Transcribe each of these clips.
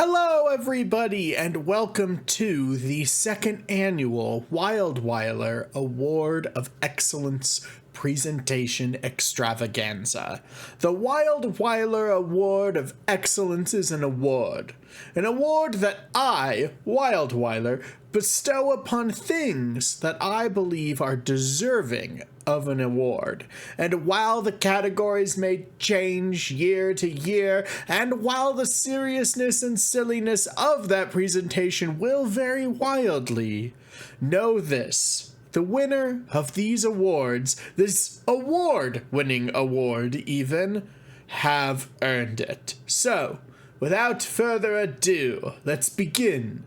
Hello everybody and welcome to the second annual WildWeiler Award of Excellence Presentation Extravaganza. The WildWeiler Award of Excellence is an award that I, WildWeiler, bestow upon things that I believe are deserving of an award. And while the categories may change year to year, and while the seriousness and silliness of that presentation will vary wildly, know this. The winner of these awards, this award-winning award even, have earned it. So, without further ado, let's begin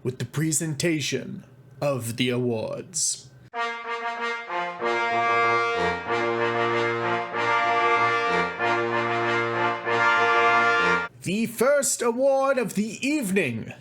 with the presentation of the awards. The first award of the evening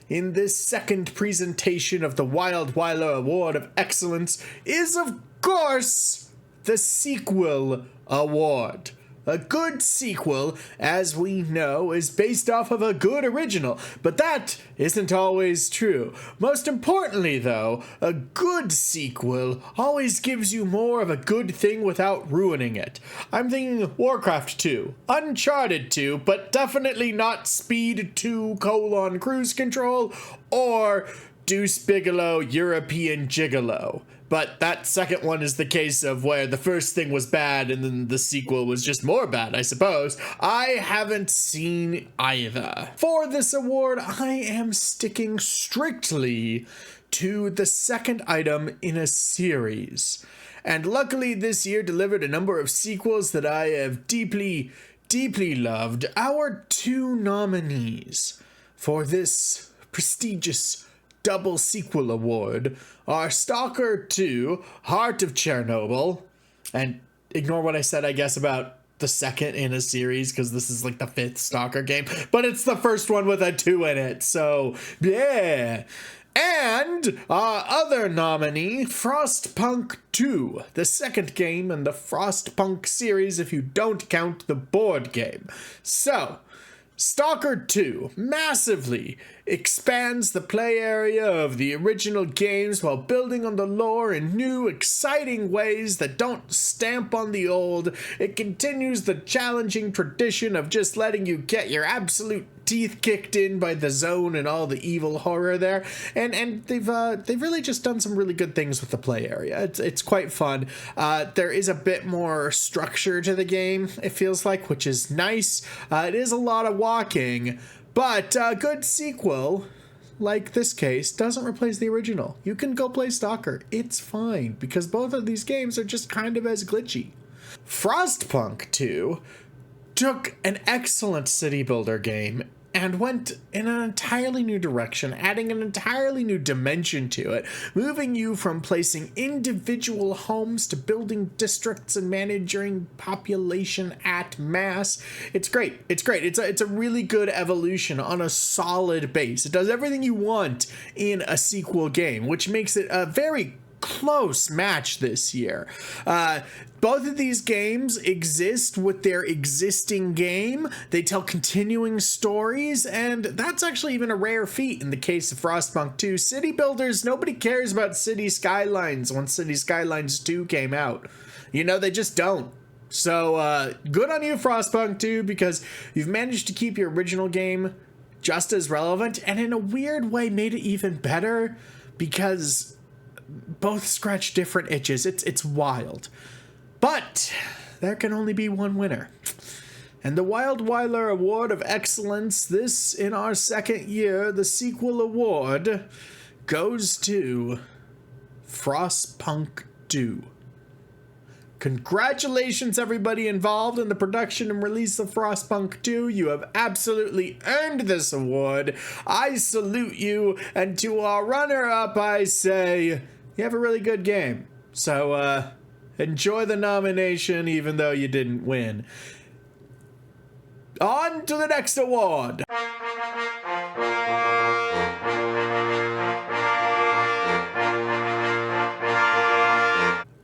in this second presentation of the WildWeiler Award of Excellence is, of course, the Sequel Award. A good sequel, as we know, is based off of a good original, but that isn't always true. Most importantly, though, a good sequel always gives you more of a good thing without ruining it. I'm thinking Warcraft 2, Uncharted 2, but definitely not Speed 2: Cruise Control, or Deuce Bigalow European Gigolo. But that second one is the case of where the first thing was bad and then the sequel was just more bad, I suppose. I haven't seen either. For this award, I am sticking strictly to the second item in a series. And luckily this year delivered a number of sequels that I have deeply, deeply loved. Our two nominees for this prestigious double sequel award are Stalker 2, Heart of Chernobyl, and ignore what I said, I guess, about the second in a series, because this is like the fifth Stalker game, but it's the first one with a 2 in it, so yeah. And our other nominee, Frostpunk 2, the second game in the Frostpunk series if you don't count the board game. So, Stalker 2 massively expands the play area of the original games while building on the lore in new, exciting ways that don't stamp on the old. It continues the challenging tradition of just letting you get your absolute teeth kicked in by the zone and all the evil horror there, and they've really just done some really good things with the play area. It's quite fun. There is a bit more structure to the game, it feels like, which is nice. It is a lot of walking, but a good sequel like this case doesn't replace the original. You can go play Stalker, it's fine, because both of these games are just kind of as glitchy. Frostpunk 2 took an excellent city builder game and went in an entirely new direction, adding an entirely new dimension to it, moving you from placing individual homes to building districts and managing population at mass. It's great. It's great. It's a really good evolution on a solid base. It does everything you want in a sequel game, which makes it a very close match this year. Both of these games exist with their existing game. They tell continuing stories, and that's actually even a rare feat in the case of Frostpunk 2. City builders, nobody cares about City Skylines once City Skylines 2 came out. You know, they just don't. So, good on you, Frostpunk 2, because you've managed to keep your original game just as relevant, and in a weird way made it even better, because both scratch different itches. It's wild. But there can only be one winner. And the WildWeiler Award of Excellence, this in our second year, the sequel award, goes to Frostpunk 2. Congratulations everybody involved in the production and release of Frostpunk 2. You have absolutely earned this award. I salute you, and to our runner-up I say, you have a really good game. So, enjoy the nomination even though you didn't win. On to the next award.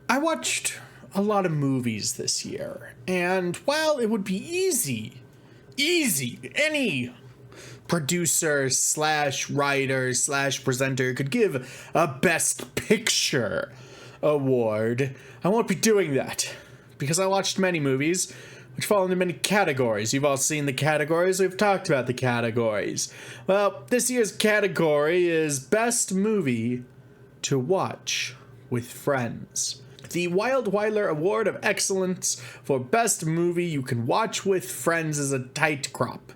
I watched a lot of movies this year, and while it would be easy, any producer slash writer slash presenter could give a Best Picture award, I won't be doing that because I watched many movies which fall into many categories. You've all seen the categories. We've talked about the categories. Well, this year's category is Best Movie to Watch with Friends. The WildWeiler Award of Excellence for Best Movie You Can Watch with Friends is a tight crop.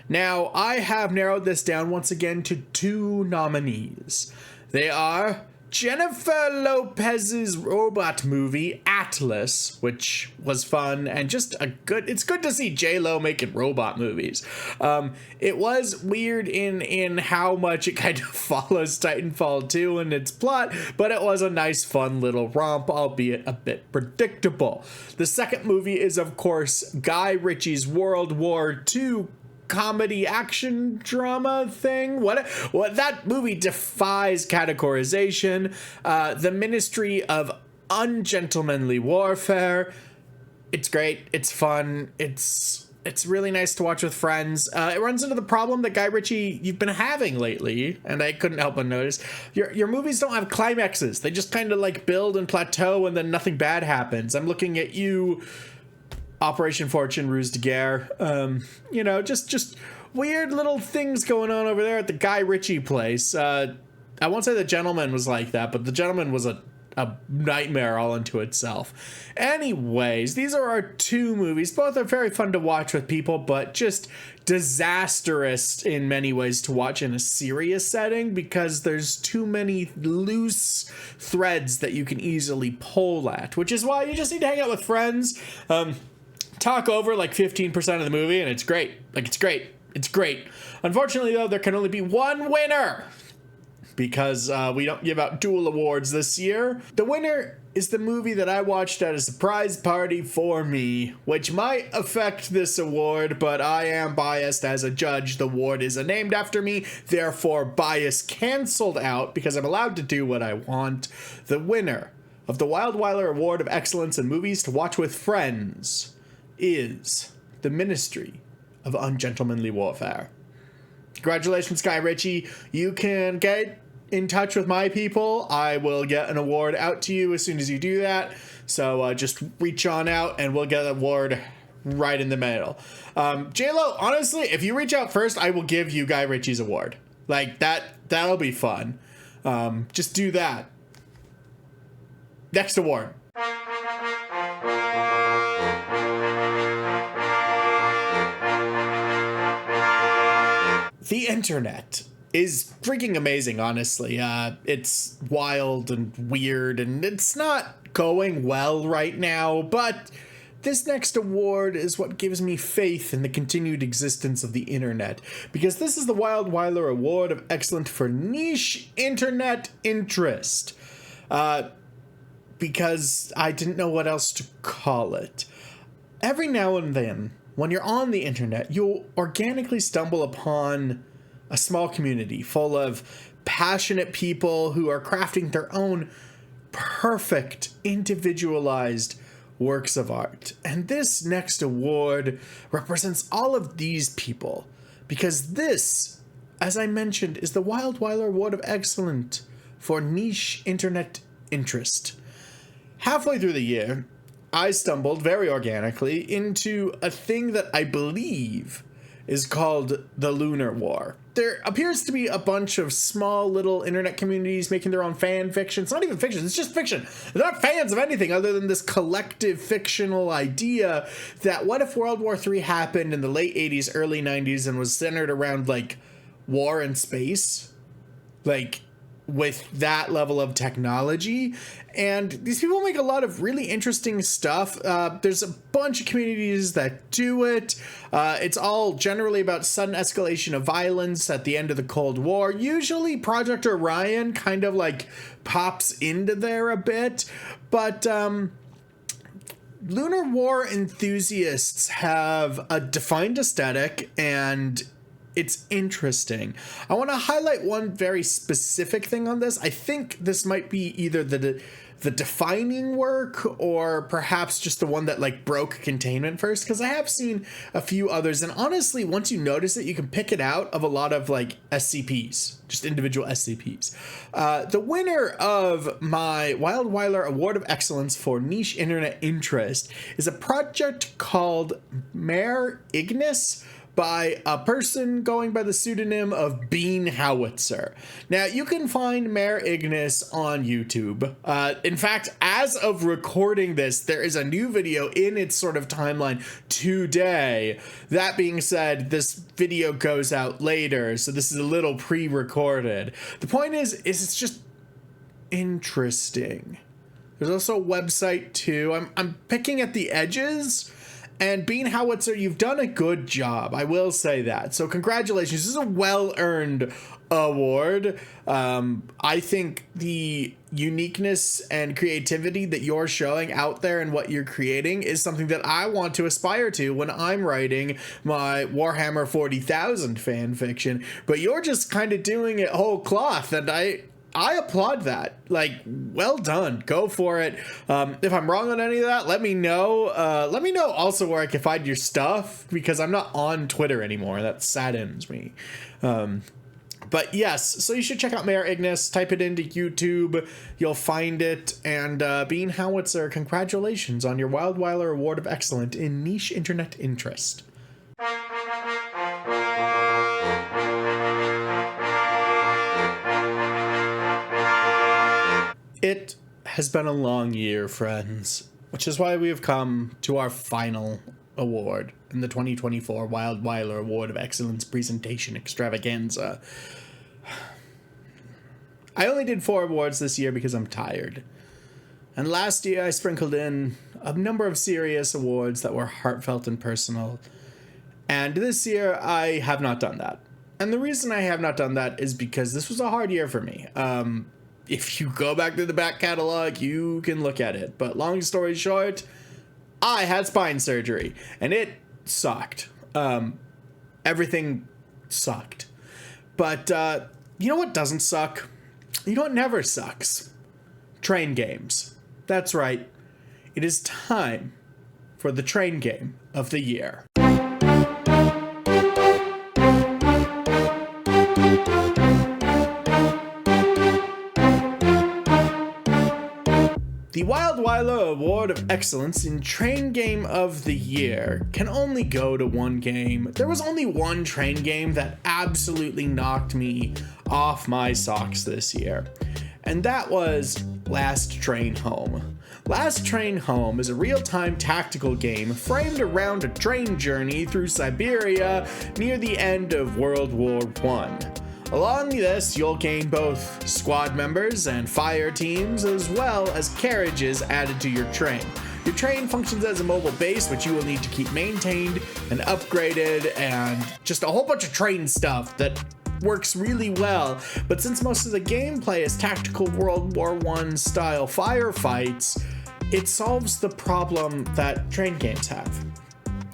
Now, I have narrowed this down once again to 2 nominees. They are Jennifer Lopez's robot movie, Atlas, which was fun and just it's good to see J-Lo making robot movies. It was weird in how much it kind of follows Titanfall 2 and its plot, but it was a nice, fun little romp, albeit a bit predictable. The second movie is, of course, Guy Ritchie's World War II comedy action drama thing. What that movie defies categorization. The Ministry of Ungentlemanly Warfare. It's great. It's fun. It's really nice to watch with friends. It runs into the problem that Guy Ritchie you've been having lately, and I couldn't help but notice. Your movies don't have climaxes. They just kind of like build and plateau, and then nothing bad happens. I'm looking at you, Operation Fortune, Ruse de Guerre. Just weird little things going on over there at the Guy Ritchie place. I won't say The Gentleman was like that, but The Gentleman was a nightmare all unto itself. Anyways, these are our 2 movies. Both are very fun to watch with people, but just disastrous in many ways to watch in a serious setting because there's too many loose threads that you can easily pull at, which is why you just need to hang out with friends. Talk over like 15% of the movie, and it's great. It's great. Unfortunately, though, there can only be one winner because we don't give out dual awards this year. The winner is the movie that I watched at a surprise party for me, which might affect this award, but I am biased as a judge. The award is named after me, therefore bias canceled out because I'm allowed to do what I want. The winner of the WildWeiler Award of Excellence in Movies to Watch with Friends is The Ministry of Ungentlemanly Warfare. Congratulations, Guy Ritchie. You can get in touch with my people. I will get an award out to you as soon as you do that. So just reach on out and we'll get an award right in the mail. J-Lo, honestly, if you reach out first, I will give you Guy Ritchie's award. Like that'll be fun. Just do that. Next award. The internet is freaking amazing, honestly. It's wild and weird, and it's not going well right now, but this next award is what gives me faith in the continued existence of the internet, because this is the WildWeiler Award of Excellence for Niche Internet Interest. Because I didn't know what else to call it. Every now and then, when you're on the internet, you'll organically stumble upon a small community full of passionate people who are crafting their own perfect, individualized works of art. And this next award represents all of these people, because this, as I mentioned, is the WildWeiler Award of Excellence for Niche Internet Interest. Halfway through the year, I stumbled very organically into a thing that I believe is called the Lunar War. There appears to be a bunch of small little internet communities making their own fan fiction. It's not even fiction, it's just fiction. They're not fans of anything other than this collective fictional idea that what if World War III happened in the late 80s, early 90s and was centered around like war and space? Like with that level of technology. And these people make a lot of really interesting stuff. There's a bunch of communities that do it. It's all generally about sudden escalation of violence at the end of the Cold War. Usually Project Orion kind of like pops into there a bit. But Lunar War enthusiasts have a defined aesthetic, and it's interesting. I want to highlight one very specific thing on this. I think this might be either the defining work, or perhaps just the one that like broke containment first, because I have seen a few others, and honestly, once you notice it, you can pick it out of a lot of like SCPs, just individual SCPs. The winner of my WildWeiler Award of Excellence for Niche Internet Interest is a project called Mayor Ignis, by a person going by the pseudonym of Bean Howitzer. Now, you can find Mayor Ignis on YouTube. In fact, as of recording this, there is a new video in its sort of timeline today. That being said, this video goes out later, so this is a little pre-recorded. The point is it's just interesting. There's also a website too. I'm picking at the edges. And Bean Howitzer, you've done a good job. I will say that. So congratulations. This is a well-earned award. I think the uniqueness and creativity that you're showing out there and what you're creating is something that I want to aspire to when I'm writing my Warhammer 40,000 fan fiction. But you're just kind of doing it whole cloth, and I applaud that. Like, well done. Go for it. If I'm wrong on any of that, let me know. Let me know also where I can find your stuff, because I'm not on Twitter anymore. That saddens me. But yes, so you should check out Mayor Ignis. Type it into YouTube. You'll find it. And Bean Howitzer, congratulations on your WildWeiler Award of Excellence in Niche Internet Interest. It has been a long year, friends, which is why we have come to our final award in the 2024 WildWeiler Award of Excellence Presentation Extravaganza. I only did 4 awards this year because I'm tired. And last year I sprinkled in a number of serious awards that were heartfelt and personal. And this year I have not done that. And the reason I have not done that is because this was a hard year for me. If you go back to the back catalog, you can look at it. But long story short, I had spine surgery, and it sucked. Everything sucked. But you know what doesn't suck? You know what never sucks? Train games. That's right. It is time for the train game of the year. The WildWeiler Award of Excellence in Train Game of the Year can only go to one game. There was only one train game that absolutely knocked me off my socks this year, and that was Last Train Home. Last Train Home is a real-time tactical game framed around a train journey through Siberia near the end of World War I. Along this, you'll gain both squad members and fire teams, as well as carriages added to your train. Your train functions as a mobile base, which you will need to keep maintained and upgraded, and just a whole bunch of train stuff that works really well. But since most of the gameplay is tactical World War I style firefights, it solves the problem that train games have,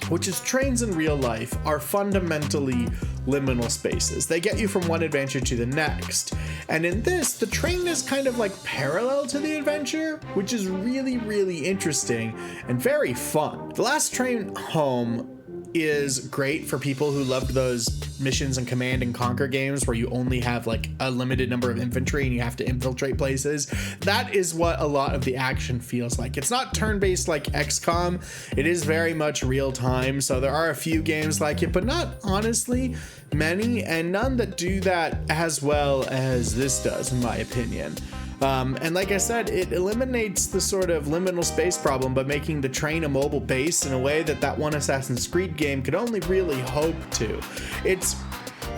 which is trains in real life are fundamentally liminal spaces. They get you from one adventure to the next. And in this, the train is kind of like parallel to the adventure, which is really, really interesting and very fun. The Last Train Home is great for people who loved those missions and command and conquer games where you only have like a limited number of infantry and you have to infiltrate places. That is what a lot of the action feels like. It's not turn-based like XCOM. It is very much real time, so there are a few games like it, but not honestly many, and none that do that as well as this does, in my opinion. And like I said, it eliminates the sort of liminal space problem by making the train a mobile base in a way that that one Assassin's Creed game could only really hope to. It's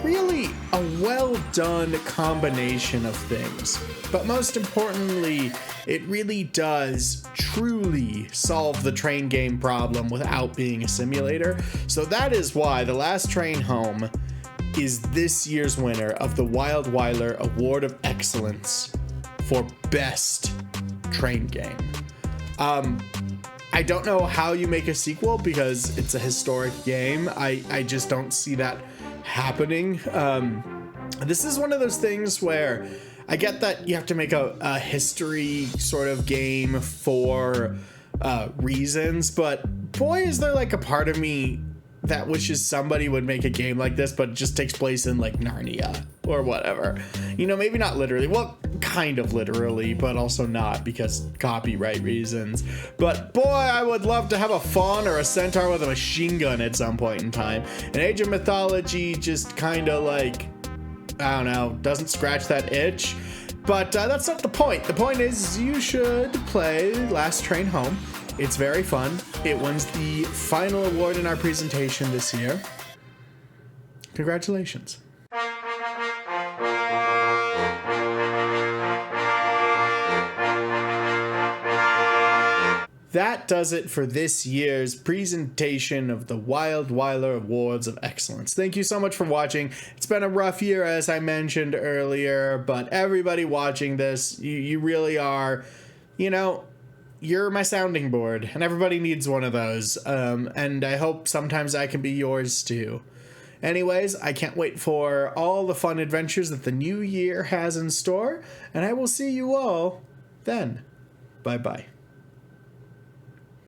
really a well-done combination of things. But most importantly, it really does truly solve the train game problem without being a simulator. So that is why The Last Train Home is this year's winner of the WildWeiler Award of Excellence for Best Train Game. I don't know how you make a sequel because it's a historic game. I just don't see that happening. This is one of those things where I get that you have to make a history sort of game for reasons, but boy, is there like a part of me that wishes somebody would make a game like this, but it just takes place in like Narnia or whatever. You know, maybe not literally. Well, kind of literally, but also not because copyright reasons. But boy, I would love to have a faun or a centaur with a machine gun at some point in time. And Age of Mythology just kind of like, I don't know, doesn't scratch that itch. But that's not the point. The point is you should play Last Train Home. It's very fun. It wins the final award in our presentation this year. Congratulations. That does it for this year's presentation of the WildWeiler Awards of Excellence. Thank you so much for watching. It's been a rough year, as I mentioned earlier, but everybody watching this, you really are, you know, you're my sounding board, and everybody needs one of those. And I hope sometimes I can be yours too. Anyways, I can't wait for all the fun adventures that the new year has in store, and I will see you all then. Bye-bye.